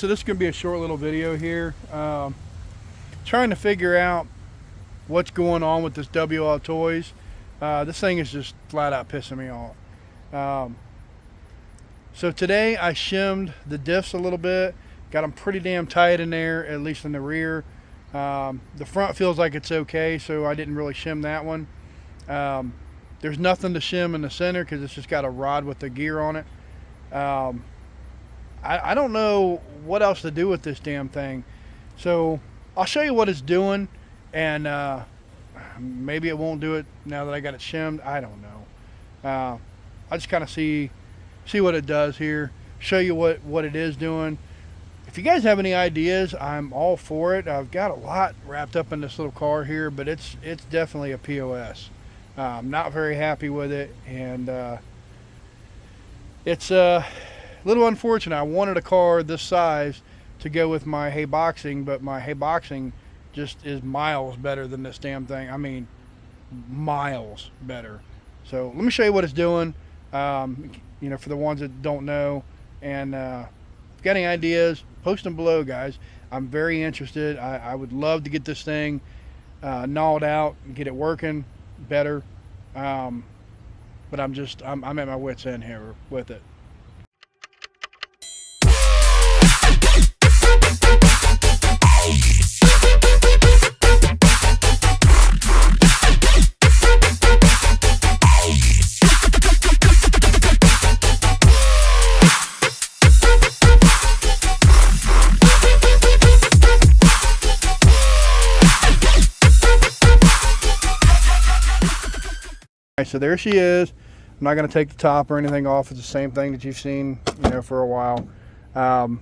So this is going to be a short little video here. Trying to figure out what's going on with this WL Toys. This thing is just flat out pissing me off. So today I shimmed the diffs a little bit. Got them pretty damn tight in there, at least in the rear. The front feels like it's okay, so I didn't really shim that one. There's nothing to shim in the center because it's just got a rod with the gear on it. I don't know what else to do with this damn thing. So I'll show you what it's doing, and maybe it won't do it now that I got it shimmed. I don't know. I'll just kind of see what it does here, show you what it is doing. If you guys have any ideas, I'm all for it. I've got a lot wrapped up in this little car here, but it's definitely a POS. I'm not very happy with it, and it's a little unfortunate. I wanted a car this size to go with my Hey Boxing, but my Hey Boxing just is miles better than this damn thing. I mean, miles better. So let me show you what it's doing, you know, for the ones that don't know. And if you got any ideas, post them below, guys. I'm very interested. I would love to get this thing gnawed out and get it working better. But I'm at my wit's end here with it. So there she is. I'm not going to take the top or anything off. It's the same thing that you've seen, you know, for a while. So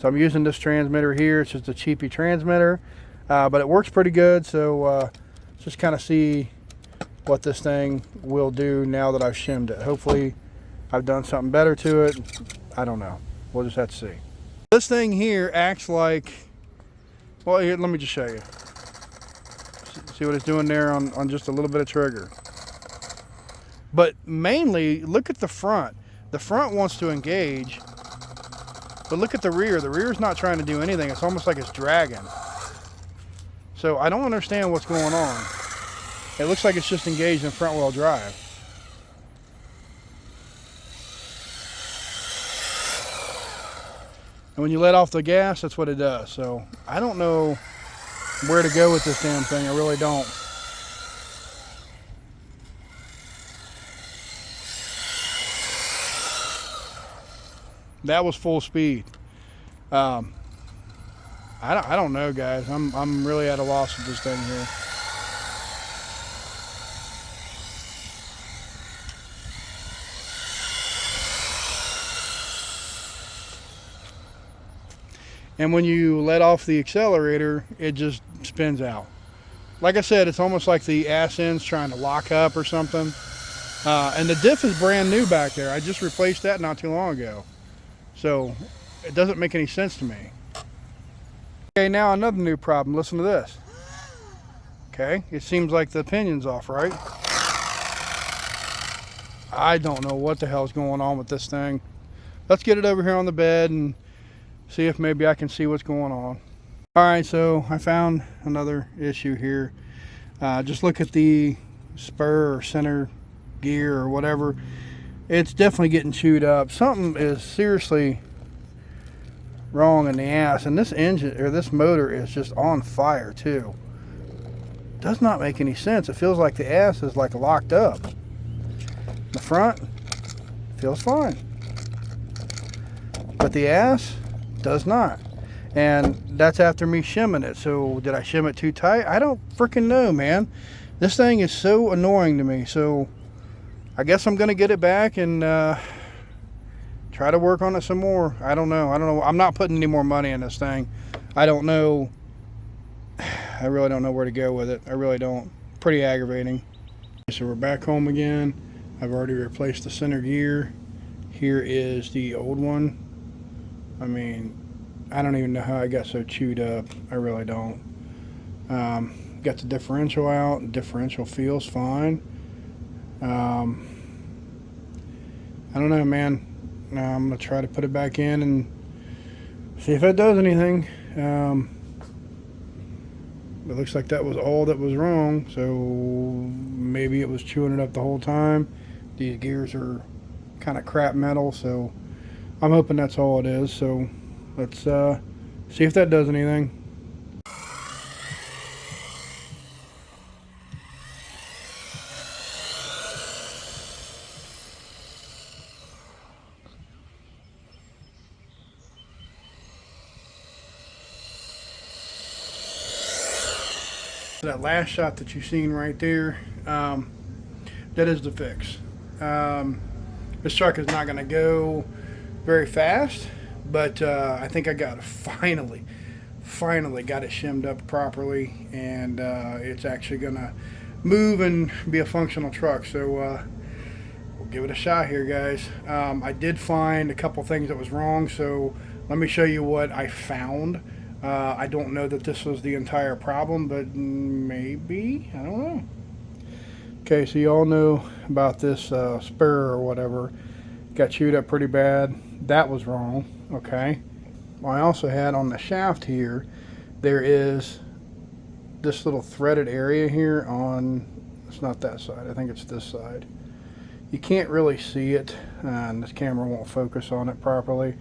I'm using this transmitter here. It's just a cheapy transmitter, but it works pretty good. So let's just kind of see what this thing will do now that I've shimmed it. Hopefully I've done something better to it. I don't know. We'll just have to see. This thing here acts like, well, here, let me just show you. See what it's doing there on just a little bit of trigger. But mainly, look at the front. The front wants to engage, but look at the rear. The rear's not trying to do anything. It's almost like it's dragging. So I don't understand what's going on. It looks like it's just engaged in front wheel drive. And when you let off the gas, that's what it does. So I don't know where to go with this damn thing. I really don't. That was full speed. I don't know, guys. I'm really at a loss with this thing here. And when you let off the accelerator, it just spins out. Like I said, it's almost like the ass end's trying to lock up or something. And the diff is brand new back there. I just replaced that not too long ago. So it doesn't make any sense to me. Okay, now another new problem. Listen to this. Okay, it seems like the pinion's off, right? I don't know what the hell's going on with this thing. Let's get it over here on the bed and see if maybe I can see what's going on. All right, so I found another issue here. Just look at the spur or center gear or whatever. It's definitely getting chewed up. Something is seriously wrong in the ass, and this engine or this motor is just on fire too. Does not make any sense. It feels like the ass is like locked up. The front feels fine, but the ass does not. And that's after me shimming it. So did I shim it too tight? I don't freaking know, man. This thing is so annoying to me. So I guess I'm gonna get it back and try to work on it some more. I don't know. I'm not putting any more money in this thing. I don't know. I really don't know where to go with it. I really don't. Pretty aggravating. So we're back home again. I've already replaced the center gear. Here is the old one. I mean, I don't even know how I got so chewed up. I really don't. Got the differential out. The differential feels fine. I don't know, man. I'm gonna try to put it back in and See if that does anything. It looks like that was all that was wrong, so maybe it was chewing it up the whole time. These gears are kind of crap metal, so I'm hoping that's all it is. So let's see if that does anything. That last shot that you've seen right there, that is the fix. This truck is not going to go very fast, but I think I got it finally got it shimmed up properly, and it's actually going to move and be a functional truck. So we'll give it a shot here, guys. I did find a couple things that was wrong, so let me show you what I found. I don't know that this was the entire problem, but maybe, I don't know. Okay, so you all know about this spur or whatever. Got chewed up pretty bad. That was wrong, okay. Well, I also had on the shaft here, there is this little threaded area here on, it's not that side, I think it's this side. You can't really see it, and this camera won't focus on it properly,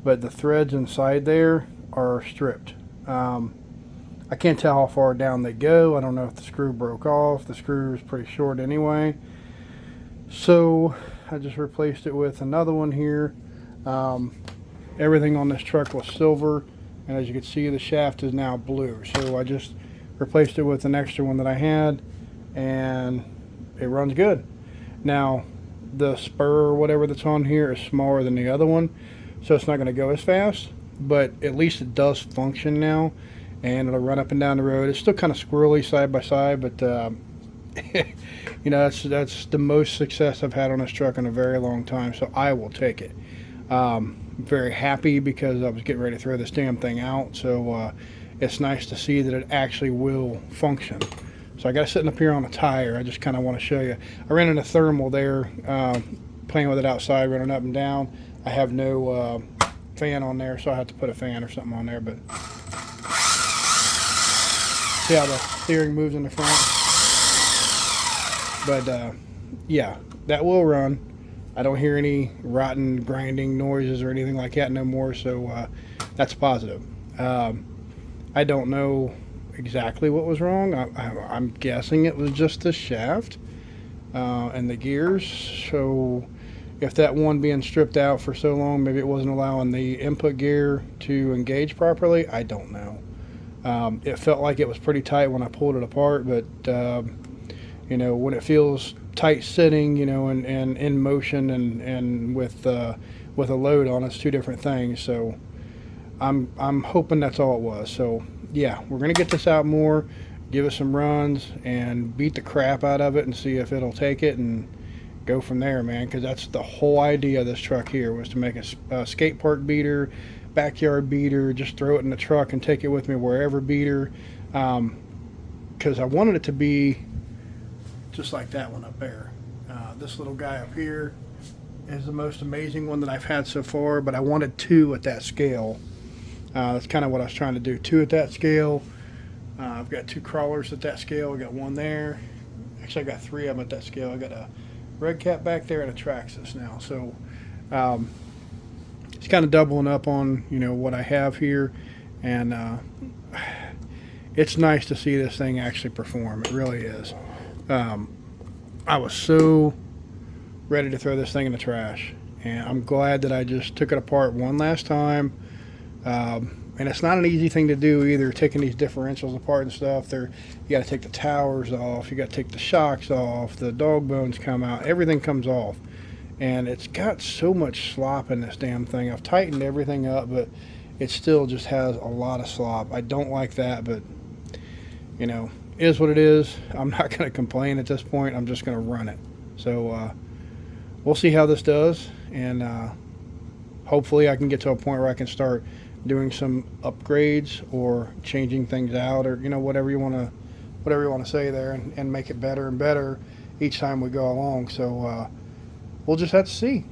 but the threads inside there are stripped. I can't tell how far down they go. I don't know if the screw broke off. The screw is pretty short anyway. So I just replaced it with another one here. Everything on this truck was silver, and as you can see, the shaft is now blue. So I just replaced it with an extra one that I had, and it runs good. Now, the spur or whatever that's on here is smaller than the other one, so it's not going to go as fast, but at least it does function now, and it'll run up and down the road. It's still kind of squirrely side by side, but you know, that's the most success I've had on this truck in a very long time, so I will take it. Very happy because I was getting ready to throw this damn thing out, so it's nice to see that it actually will function. So I got it sitting up here on a tire. I just kind of want to show you. I ran in a thermal there, playing with it outside, running up and down. I have no fan on there, so I have to put a fan or something on there. But see how the steering moves in the front. But yeah, that will run. I don't hear any rotten grinding noises or anything like that no more, so that's positive. I don't know exactly what was wrong. I'm guessing it was just the shaft and the gears. So if that one being stripped out for so long, maybe it wasn't allowing the input gear to engage properly. I don't know. It felt like it was pretty tight when I pulled it apart, but you know, when it feels tight sitting, you know, and in motion and with a load on, it's two different things. So I'm hoping that's all it was. So yeah, we're gonna get this out more, give it some runs, and beat the crap out of it and see if it'll take it and go from there, man. Because that's the whole idea of this truck here, was to make a skate park beater, backyard beater, just throw it in the truck and take it with me wherever beater. Because I wanted it to be just like that one up there. This little guy up here is the most amazing one that I've had so far, but I wanted two at that scale. That's kind of what I was trying to do, two at that scale. I've got two crawlers at that scale. I got one there. Actually, I got three of them at that scale. I got a red cap back there and a Traxxas now. So it's kind of doubling up on, you know, what I have here, and it's nice to see this thing actually perform. It really is. I was so ready to throw this thing in the trash, and I'm glad that I just took it apart one last time. And it's not an easy thing to do either, taking these differentials apart and stuff. You got to take the towers off, you got to take the shocks off, the dog bones come out, everything comes off, and it's got so much slop in this damn thing. I've tightened everything up, but it still just has a lot of slop. I don't like that, but you know, it is what it is. I'm not going to complain at this point. I'm just going to run it. So we'll see how this does, and hopefully I can get to a point where I can start doing some upgrades or changing things out, or you know, whatever you want to say there, and make it better and better each time we go along. So we'll just have to see.